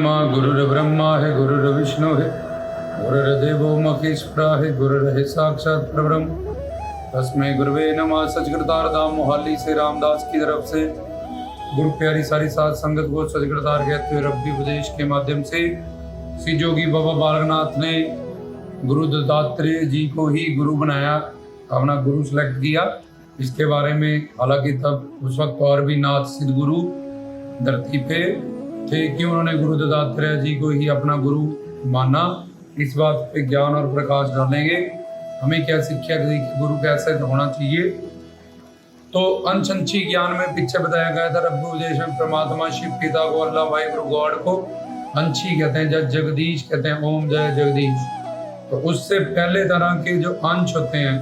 गुरुर्ब्रह्मा है गुरुर्विष्णु है गुरुर्देवो महेश्वरा है गुरुर् साक्षात परब्रह्म तस्मै गुरुवे नमः। सचकृतार धाम मोहाली से रामदास की तरफ से गुरु प्यारी सारी साध संगत को सचकृतार कहते हुए रब्बी उपदेश के माध्यम से श्री जोगी बाबा बालकनाथ ने गुरु दत्तात्रेय जी को ही गुरु बनाया, अपना गुरु सेलेक्ट किया। इसके बारे में हालांकि तब उस वक्त और भी नाथ सिद्ध गुरु धरती पे थे कि उन्होंने गुरु दत्तात्रेय जी को ही अपना गुरु माना। इस बात पे ज्ञान और प्रकाश डालेंगे, हमें क्या शिक्षा दी कि गुरु कैसे होना चाहिए। तो अनसंची ज्ञान में पीछे बताया गया था रब्बी उपदेश में परमात्मा शिव पिता को, अल्लाह भाई गुरु गॉड को अंशी कहते हैं, जब जगदीश कहते हैं, ओम जय जगदीश। तो उससे पहले तरह के जो अंश होते हैं,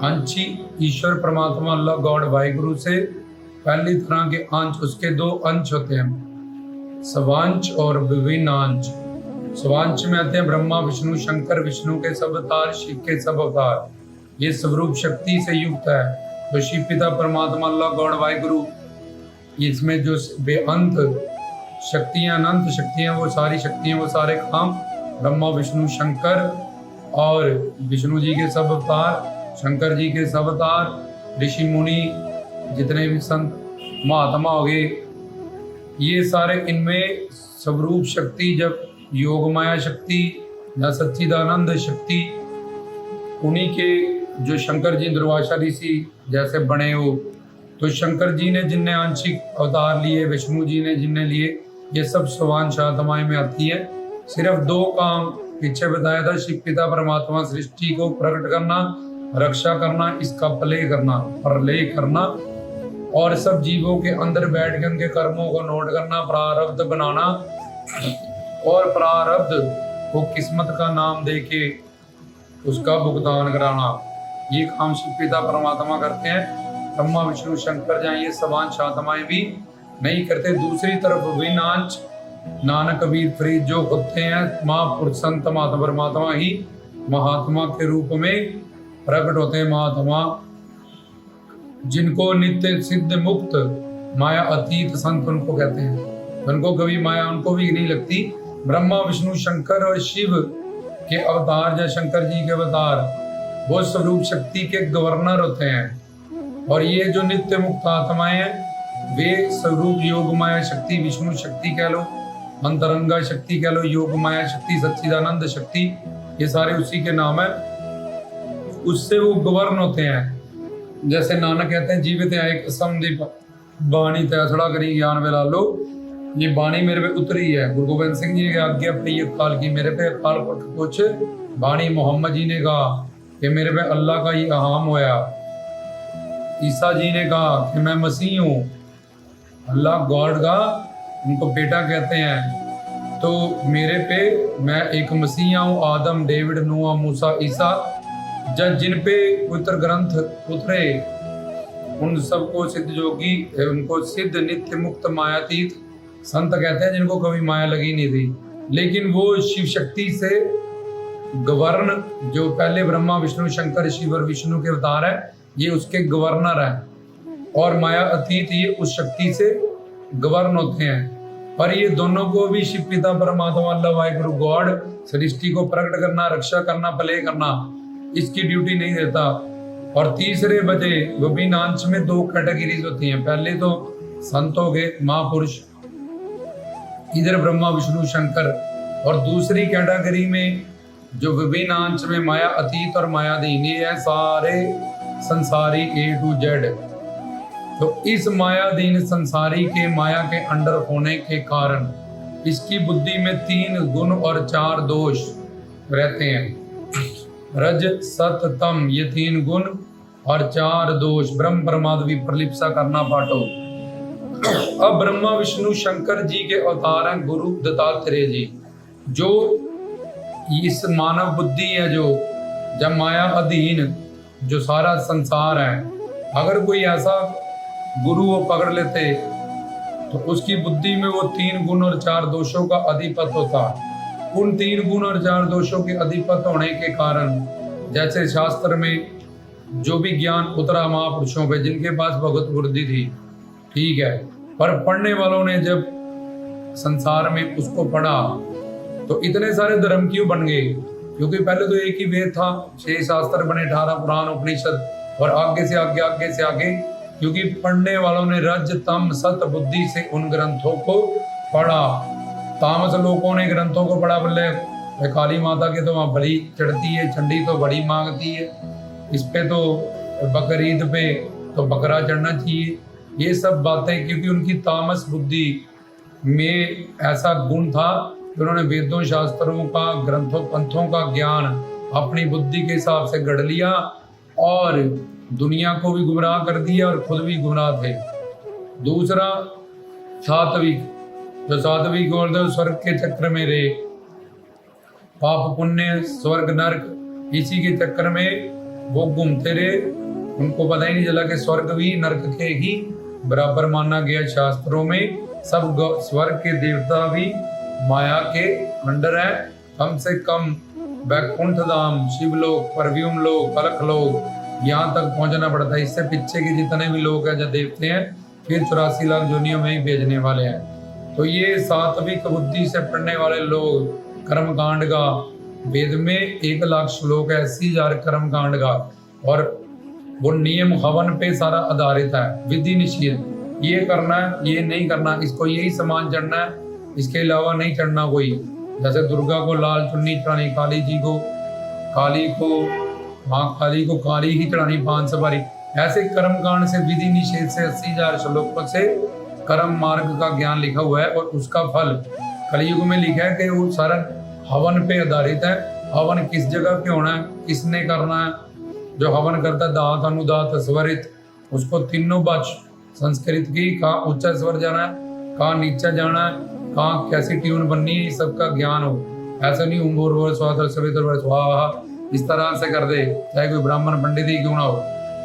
अंशी ईश्वर परमात्मा अल्लाह गॉड भाई गुरु से पहली तरह के अंश, उसके दो अंश होते हैं, स्वांश और विभिन्न अंश। स्वांश में आते हैं ब्रह्मा विष्णु शंकर, विष्णु के सब अवतार, शिव के सब अवतार, ये स्वरूप शक्ति से युक्त है। तो शिव पिता परमात्मा अल्लाह गॉड वाहि गुरु, इसमें जो बेअंत शक्तियां, अनंत शक्तियां, वो सारी शक्तियां, वो सारे काम ब्रह्मा विष्णु शंकर, और विष्णु जी के सब अवतार, शंकर जी के सब अवतार, ऋषि मुनि जितने भी संत महात्मा हो गए, ये सारे इनमें स्वरूप शक्ति, जब योग माया शक्ति या सच्चिदानंद शक्ति, उन्हीं के जो शंकर जी दुर्वासा ऋषि जैसे बने हो, तो शंकर जी ने जिनने आंशिक अवतार लिए, विष्णु जी ने जिनने लिए, ये सब स्वांश आत्माएं में आती है। सिर्फ दो काम पीछे बताया था, शिव पिता परमात्मा सृष्टि को प्रकट करना, रक्षा करना, इसका प्ले करना, प्रलय करना, और सब जीवों के अंदर बैठ के उनके कर्मों को नोट करना, प्रारब्ध बनाना, और प्रारब्ध को किस्मत का नाम देके उसका भुगतान कराना। ये काम शिव पिता परमात्मा करते हैं। ब्रह्मा विष्णु शंकर जहाँ ये स्वांश आत्माएं भी नहीं करते। दूसरी तरफ विनाश नानक कबीर फरीद जो होते हैं महापुरुष संत महात्मा परमात्मा ही महात्मा के रूप में प्रकट होते हैं। महात्मा जिनको नित्य सिद्ध मुक्त माया अतीत संत उनको कहते हैं, उनको कभी माया उनको भी नहीं लगती। ब्रह्मा विष्णु शंकर और शिव के अवतार, या शंकर जी के अवतार, वो स्वरूप शक्ति के गवर्नर होते हैं। और ये जो नित्य मुक्त आत्माएं हैं, वे स्वरूप योग माया शक्ति, विष्णु शक्ति कह लो, अंतरंगा शक्ति कह लो, योग माया शक्ति, सच्चिदानंद शक्ति, ये सारे उसी के नाम है। उससे वो गवर्न होते हैं। जैसे नानक कहते हैं, जीवित आए कसम दी बाणी तैसड़ा करी ज्ञान वेला लो, ये बाणी मेरे पे उतरी है। गुरु गोविंद सिंह जी ने आज्ञा पे ये काल की मेरे पे काल कुछ बाणी मोहम्मद जी ने कहा कि मेरे पे अल्लाह का ही अहाम होया। ईसा जी ने कहा कि मैं मसीह हूँ, अल्लाह गॉड का उनको बेटा कहते हैं। तो मेरे पे मैं एक मसीहा हूँ। आदम, डेविड, नूह, मूसा, ईसा, जब जिन पे पवित्र ग्रंथ उतरे, उन सबको सिद्ध जोगी, उनको सिद्ध नित्य मुक्त मायातीत संत कहते हैं, जिनको कभी माया लगी नहीं थी। लेकिन वो शिव शक्ति से गवर्न, जो पहले ब्रह्मा विष्णु शंकर शिव और विष्णु के अवतार है, ये उसके गवर्नर है। और माया अतीत ये उस शक्ति से गवर्न होते हैं। पर ये दोनों को भी शिव पिता परमात्मा अल्लाह वाहि गुरु गॉड सृष्टि को प्रकट करना, रक्षा करना, प्ले करना, इसकी ड्यूटी नहीं देता। और तीसरे बजे विभिन्न अंश में दो कैटेगरीज होती हैं। पहले तो संत हो गए महापुरुष, इधर ब्रह्मा विष्णु शंकर, और दूसरी कैटेगरी में जो विभिन्न अंश में माया अतीत और मायाधीन, ये है सारे संसारी A to Z। तो इस मायाधीन संसारी के माया के अंडर होने के कारण इसकी बुद्धि में 3 गुण और 4 दोष रहते हैं। रज सत तम, ये 3 गुण और 4 दोष, ब्रह्म परमाद विप्रलिप्सा करना पाठो। अब ब्रह्मा विष्णु शंकर जी के अवतार हैं गुरु दत्तात्रेय जी, जो इस मानव बुद्धि है, जो जब माया अधीन जो सारा संसार है, अगर कोई ऐसा गुरु वो पकड़ लेते तो उसकी बुद्धि में वो 3 गुण और 4 दोषों का अधिपत होता। उन 3 गुण और 4 दोषों के अधिपत होने के कारण, जैसे शास्त्र में जो भी ज्ञान उतरा महापुरुषों पे, जिनके पास भगवत बुद्धि थी, ठीक है, पर पढ़ने वालों ने जब संसार में उसको पढ़ा तो इतने सारे धर्म क्यों बन गए? क्योंकि पहले तो एक ही वेद था, 6 शास्त्र बने, 18 पुराण उपनिषद, और आगे से आगे आगे से आगे, क्योंकि पढ़ने वालों ने रज तम सत बुद्धि से उन ग्रंथों को पढ़ा। तामस लोगों ने ग्रंथों को पढ़ा, बोले काली माता के तो वहाँ बलि चढ़ती है, चंडी तो बलि मांगती है, इस पे तो बकरीद पे तो बकरा चढ़ना चाहिए, ये सब बातें, क्योंकि उनकी तामस बुद्धि में ऐसा गुण था कि उन्होंने वेदों शास्त्रों का, ग्रंथों पंथों का ज्ञान अपनी बुद्धि के हिसाब से गढ़ लिया और दुनिया को भी गुमराह कर दिया और खुद भी गुमराह थे। दूसरा सात्विक, जो सात्विक बोलते हैं स्वर्ग के चक्र में रहे, पाप पुण्य स्वर्ग नरक इसी के चक्कर में वो घूमते रहे, उनको पता ही नहीं चला कि स्वर्ग भी नरक के ही बराबर माना गया। शास्त्रों में सब स्वर्ग के देवता भी माया के अंडर है, कम से कम वैकुंठ धाम, शिवलोक, परव्यूम लोक, अलख लोक, यहाँ तक पहुंचना पड़ता है। इससे पीछे के जितने भी लोग हैं जो देवते हैं फिर 84 लाख जोनियों में ही भेजने वाले हैं। तो ये सात्विक बुद्धि से पढ़ने वाले लोग, कर्म कांड का वेद में 1 लाख श्लोक है, 80,000 कर्म कांड का, और वो नियम हवन पे सारा आधारित है, विधि निषेध, ये करना है, ये नहीं करना, इसको यही सामान चढ़ना है, इसके अलावा नहीं चढ़ना कोई। जैसे दुर्गा को लाल चुन्नी चढ़ानी, काली जी को, काली को, माँ काली को काली ही चढ़ानी 5 सवारी। ऐसे कर्म कांड से, विधि निषेध से 80,000 श्लोकों से कर्म मार्ग का ज्ञान लिखा हुआ है, और उसका फल कलयुग में लिखा है कि वो सारा हवन पे आधारित है। हवन किस जगह पे होना है, किसने करना है, जो हवन करता है दात अनुदात स्वरित, उसको तीनों बच संस्कृत की, कहाँ ऊंचा स्वर जाना है, कहाँ नीचा जाना है, कहाँ कैसी ट्यून बननी है, सबका ज्ञान हो। ऐसा नहीं उम्र स्वाहा इस तरह से कर दे, चाहे कोई ब्राह्मण पंडित ही क्यों ना हो,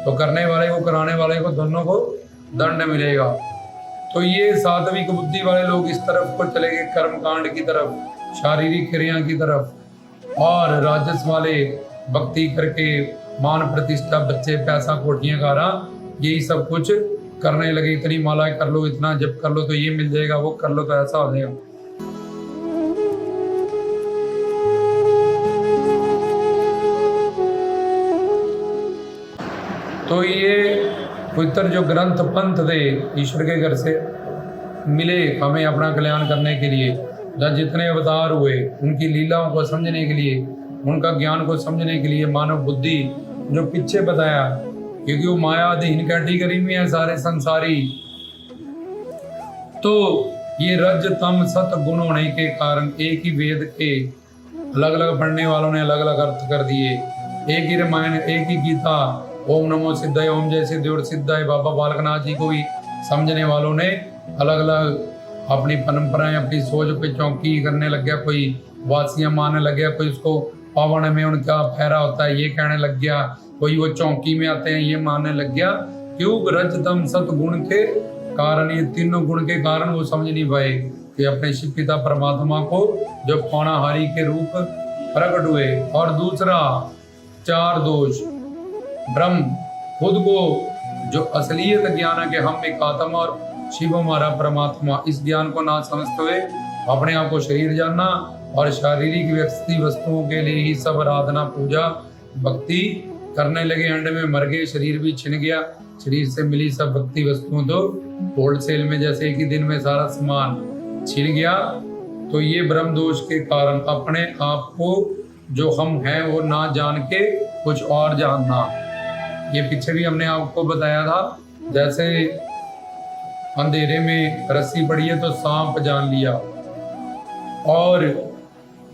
तो करने वाले को कराने वाले को दोनों को दंड मिलेगा। तो ये सात्विक बुद्धि वाले लोग इस तरफ को चले गए, कर्म कांड की तरफ, शारीरिक क्रिया की तरफ, और राजस वाले भक्ति करके मान प्रतिष्ठा, बच्चे पैसा, कोठियां गारा, यही सब कुछ करने लगे। इतनी मालाएं कर लो, इतना जप कर लो तो ये मिल जाएगा, वो कर लो तो ऐसा हो जाएगा। तो ये पवित्र जो ग्रंथ पंथ थे ईश्वर के घर से मिले हमें अपना कल्याण करने के लिए, जहाँ जितने अवतार हुए उनकी लीलाओं को समझने के लिए, उनका ज्ञान को समझने के लिए, मानव बुद्धि जो पीछे बताया, क्योंकि वो माया अधीन कैटेगरी में है सारे संसारी। तो ये रज तम सत गुण होने के कारण एक ही वेद के अलग अलग पढ़ने वालों ने अलग अलग अर्थ कर दिए। एक ही रामायण, एक ही गीता, ओम नमो सिद्धाय, ओम जय सिद्धि और सिद्धाय, बाबा बालकनाथ जी को भी समझने वालों ने अलग अलग अपनी परंपराएं, अपनी सोच पे चौंकी करने लग गया, कोई वासियां मारने लग गया, कोई उसको पावन में उनका फेरा होता है ये कहने लग गया, कोई वो चौंकी में आते हैं ये मानने लग गया। क्यों? रजतम सतगुण के कारण, ये तीनों गुण के कारण वो समझ नहीं पाए कि अपने शिव पिता परमात्मा को जो पौनाहारी के रूप प्रकट हुए। और दूसरा 4 दोष, ब्रह्म खुद को जो असलियत ज्ञान है कि हम एक आत्मा और शिव हमारा परमात्मा, इस ज्ञान को ना समझते हुए अपने आप को शरीर जानना और शारीरिक व्यक्ति वस्तुओं के लिए ही सब आराधना पूजा भक्ति करने लगे। अंड में मर गए, शरीर भी छिन गया, शरीर से मिली सब भक्ति वस्तुओं तो होलसेल में जैसे एक ही दिन में सारा सामान छिन गया। तो ये ब्रह्म दोष के कारण अपने आप को जो हम हैं वो ना जान के कुछ और जानना। ये पीछे भी हमने आपको बताया था, जैसे अंधेरे में रस्सी पड़ी है तो सांप जान लिया, और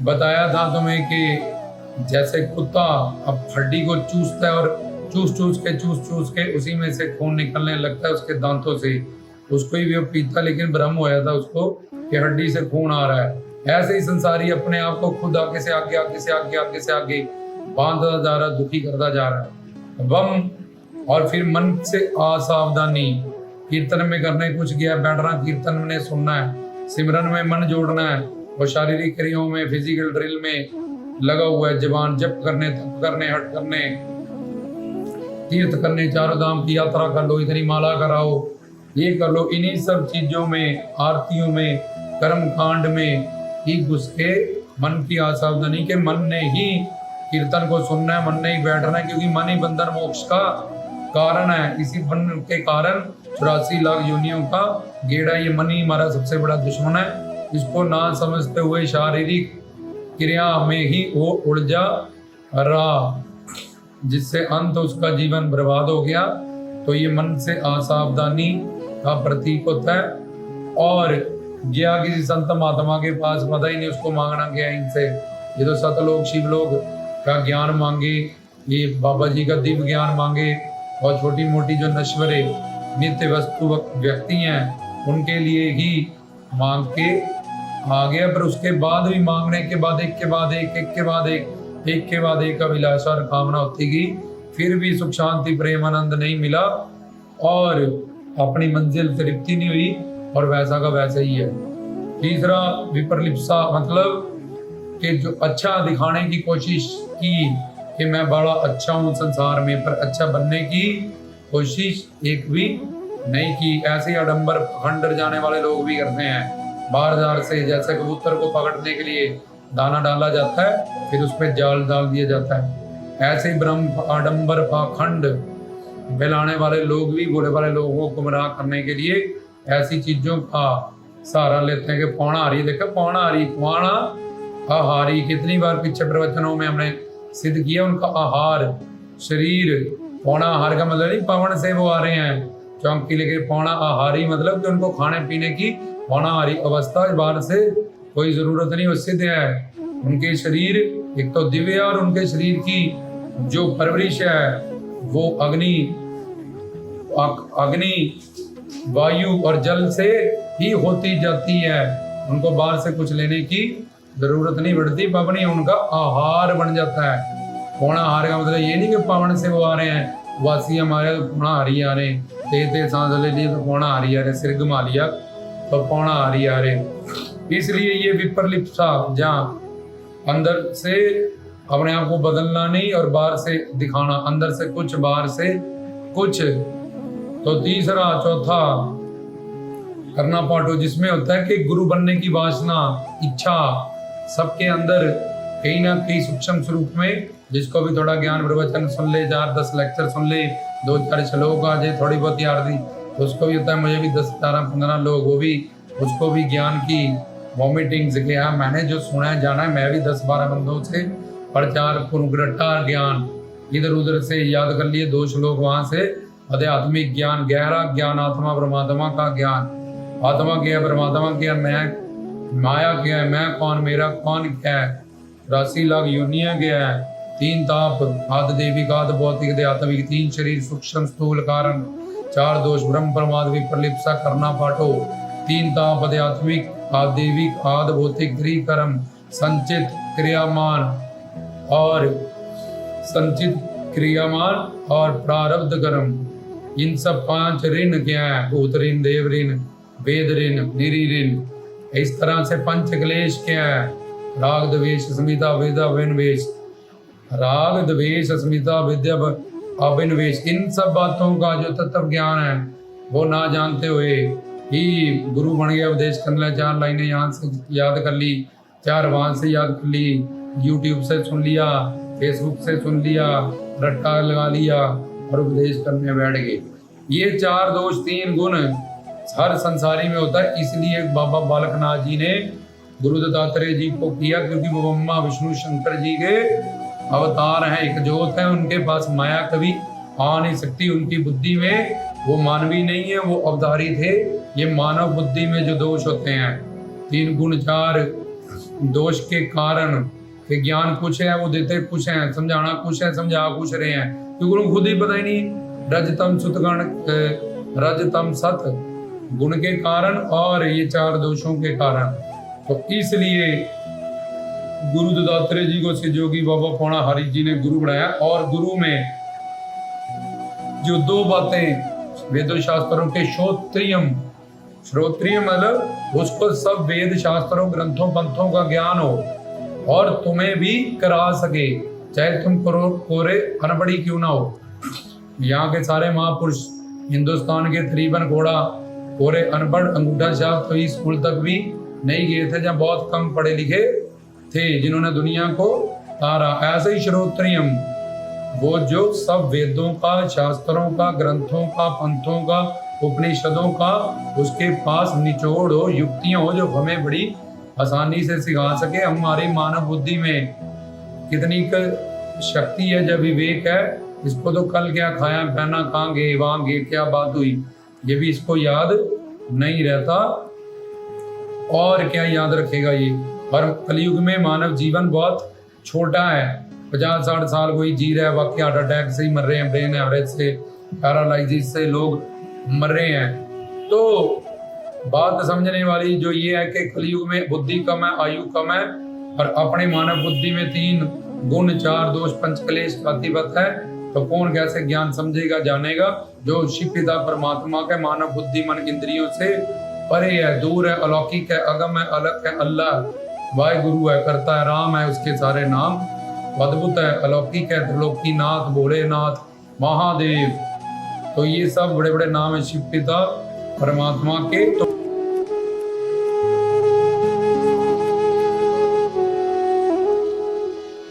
बताया था तुम्हें कि जैसे कुत्ता अब हड्डी को चूसता है और चूस चूस के उसी में से खून निकलने लगता है उसके दांतों से, उसको ही वो पीता, लेकिन भ्रम होया था उसको कि हड्डी से खून आ रहा है। ऐसे ही संसारी अपने आप को खुद आगे से आगे बांधता जा रहा, दुखी करता जा रहा है। बम और फिर मन से असावधानी, कीर्तन में करने कुछ गया, बैठना कीर्तन में सुनना है, सिमरन में मन जोड़ना है, और शारीरिक क्रियाओं में फिजिकल ड्रिल में लगा हुआ है, जबान जप करने, तप करने, हट करने, तीर्थ करने, 4 धाम की यात्रा कर लो, इतनी माला कराओ, ये कर लो, इन्हीं सब चीजों में, आरतियों में कर्म कांड में ही घुस के मन की असावधानी के मन ने ही कीर्तन को सुनना है, मन ने ही बैठना है, क्योंकि मन ही बंधन मोक्ष का कारण है। इसी मन के कारण 84 लाख योनियों का गेड़ा ये मन ही हमारा सबसे बड़ा दुश्मन है। इसको ना समझते हुए शारीरिक क्रिया में ही वो उलझा रहा, जिससे अंत उसका जीवन बर्बाद हो गया। तो ये मन से असावधानी का प्रतीक होता है। और गया किसी संत महात्मा के पास, पता ही नहीं उसको मांगना गया इनसे। ये तो सतलोक शिवलोक का ज्ञान मांगे, ये बाबा जी का दिव्य ज्ञान मांगे, और छोटी मोटी जो नश्वरे नित्य वस्तु व्यक्ति हैं उनके लिए ही मांग के आ गया। पर उसके बाद भी मांगने के बाद एक के बाद एक, एक के बाद एक के बाद एक अभिलाषा और कामना होती गई, फिर भी सुख शांति प्रेम आनंद नहीं मिला और अपनी मंजिल तृप्ति नहीं हुई, और वैसा का वैसा ही है। तीसरा विपरलिप्सा, मतलब कि जो अच्छा दिखाने की कोशिश की कि मैं बड़ा अच्छा हूँ संसार में, पर अच्छा बनने की कोशिश एक भी नहीं की। ऐसे ही आडंबर खंडर जाने वाले लोग भी करते हैं। बाहर से जैसे कबूतर को पकड़ने के लिए दाना डाला जाता है, फिर उस पर जाल डाल दिया जाता है, ऐसे ही ब्रह्म आडंबर पाखंड फैलाने वाले लोग भी बुरे वाले लोगों को गुमराह करने के लिए ऐसी चीजों का सहारा लेते हैं कि पौना हारी, देखो पौना हारी, पौना आहारी, कितनी बार पीछे प्रवचनों में हमने सिद्ध किया। उनका आहार शरीर, पौना आहार का मतलब नहीं पवन से वो आ रहे हैं चौंकी लेके, पौना आहारी मतलब कि उनको खाने पीने की पौनाहारी अवस्था बाहर से कोई जरूरत नहीं, वो सिद्ध है। उनके शरीर एक तो दिव्य है, और उनके शरीर की जो परवरिश है वो अग्नि वायु और जल से ही होती जाती है। उनको बाहर से कुछ लेने की जरूरत नहीं पड़ती, पवनी उनका आहार बन जाता है। पौना आहार का मतलब ये नहीं कि पवन से वो आ रहे हैं, वासी हमारे तो पौना हारी आ रहे, ते सांस ले लिए तो पौना हारी आ रहे, सिर घुमा लिया तो पौना हारी आ रहे। इसलिए ये विपरलिप्सा, जहाँ अंदर से अपने आप को बदलना नहीं और बाहर से दिखाना, अंदर से कुछ बाहर से कुछ। तो तीसरा चौथा करना पाठो, जिसमें होता है कि गुरु बनने की वासना इच्छा सबके अंदर कहीं ना कहीं सूक्ष्म स्वरूप में, जिसको भी थोड़ा ज्ञान प्रवचन सुन ले, 4-10 लेक्चर सुन ले, 2-4 श्लोक आ जाए, थोड़ी बहुत याद दी, तो उसको भी होता है मुझे भी 10-15 लोग, वो भी उसको भी ज्ञान की वॉमिटिंग्स के, हाँ मैंने जो सुना है जाना है, मैं भी 10-12 बंदों से प्रचार पुनग्रटा ज्ञान इधर उधर से याद कर लिए, 2 श्लोक वहां से आध्यात्मिक ज्ञान, गहरा ज्ञान, आत्मा परमात्मा का ज्ञान, आत्मा क्या है, परमात्मा क्या, मैं माया क्या है, मैं कौन, मेरा कौन क्या है, 84 लाख योनियां क्या है, 3 ताप आदि देविक आदि भौतिक आत्मिक, 3 शरीर सूक्ष्म स्थूल कारण, 4 दोष ब्रह्म परमाद विप्रलिप्सा करना पाठो, 3 ताप आध्यात्मिक आदेविक आदि भौतिक, त्रिकर्म संचित क्रियामान और प्रारब्ध कर्म, इन सब 5 ऋण क्या है, भूत ऋण, देव ऋण, वेद ऋण, निरी ऋण। इस तरह से 5 क्लेश क्या है, राग द्वेष अस्मिता विद्या अभिनिवेश, राग द्वेष अस्मिता विद्या अभिनिवेश, इन सब बातों का जो तत्व ज्ञान है वो ना जानते हुए ही गुरु बन गया, उपदेश कर लिया, 4 लाइनें यहाँ से याद कर ली, 4 वहां से याद कर ली, यूट्यूब से सुन लिया, फेसबुक से सुन लिया, रट्टा लगा लिया और उपदेश करने बैठ गए। ये 4 दोष 3 गुण हर संसारी में होता है। इसलिए बाबा बालकनाथ जी ने गुरु दत्तात्रेय जी को किया, क्योंकि वो ब्रह्मा विष्णु शंकर जी के अवतार हैं, एक जोत है, उनके पास माया कभी आ नहीं सकती। उनकी बुद्धि में वो मानवी नहीं है, वो अवतारी थे। ये मानव बुद्धि में जो दोष होते हैं, 3 गुण 4 दोष के कारण कि ज्ञान कुछ है वो देते कुछ है, समझाना कुछ है समझा कुछ रहे हैं, क्योंकि उनको खुद ही पता ही नहीं। रजतम सुतगण रजतम सत गुण के कारण और ये 4 दोषों के कारण। तो इसलिए गुरु दत्तात्रेय जी को सिद्ध योगी बाबा पौना हरि जी ने गुरु बनाया। और गुरु में जो 2 बातें वेद शास्त्रों के श्रोत्रिय मतलब उसको सब वेद शास्त्रों ग्रंथों पंथों का ज्ञान हो और तुम्हें भी करा सके, चाहे तुम कोरे अनपढ़ी क्यों ना हो। यहाँ के सारे महापुरुष हिंदुस्तान के तकरीबन घोड़ा कोरे अनपढ़ अंगूठा छाप तो स्कूल तक भी नहीं गए थे, जहाँ बहुत कम पढ़े लिखे थे जिन्होंने दुनिया को तारा। ऐसे ही श्रोत्रियम, वो जो सब वेदों का, शास्त्रों का, ग्रंथों का, पंथों का, उपनिषदों का उसके पास निचोड़ हो, युक्तियां हो जो हमें बड़ी आसानी से सिखा सके। हमारी मानव बुद्धि में कितनी शक्ति है, जब विवेक है, इसको तो कल क्या खाया पहना, कहाँ गए, वहां गए, क्या बात हुई, ये भी इसको याद नहीं रहता, और क्या याद रखेगा ये। और कलयुग में मानव जीवन बहुत छोटा है, 50-60 साल कोई जी रहा है, बाकी हार्ट अटैक से ही मर रहे हैं, ब्रेन एवरेज से, पैरालाइसिस से लोग मर रहे हैं। तो बात समझने वाली जो ये है कि कलयुग में बुद्धि कम है, आयु कम है, और अपने मानव बुद्धि में 3 गुण 4 दोष 5 क्लेश अधिपत है, तो कौन कैसे ज्ञान समझेगा, जानेगा। जो शिव पिता परमात्मा के मानव बुद्धि मन इंद्रियों से परे है, दूर है, अलौकिक है, अगम है, अलग है, अल्लाह वाहिगुरु है, करता है, राम है, उसके सारे नाम, अद्भुत है, अलौकिक है, त्रिलोकीनाथ, भोलेनाथ, महादेव, तो ये सब बड़े बड़े नाम है शिव पिता परमात्मा के। तो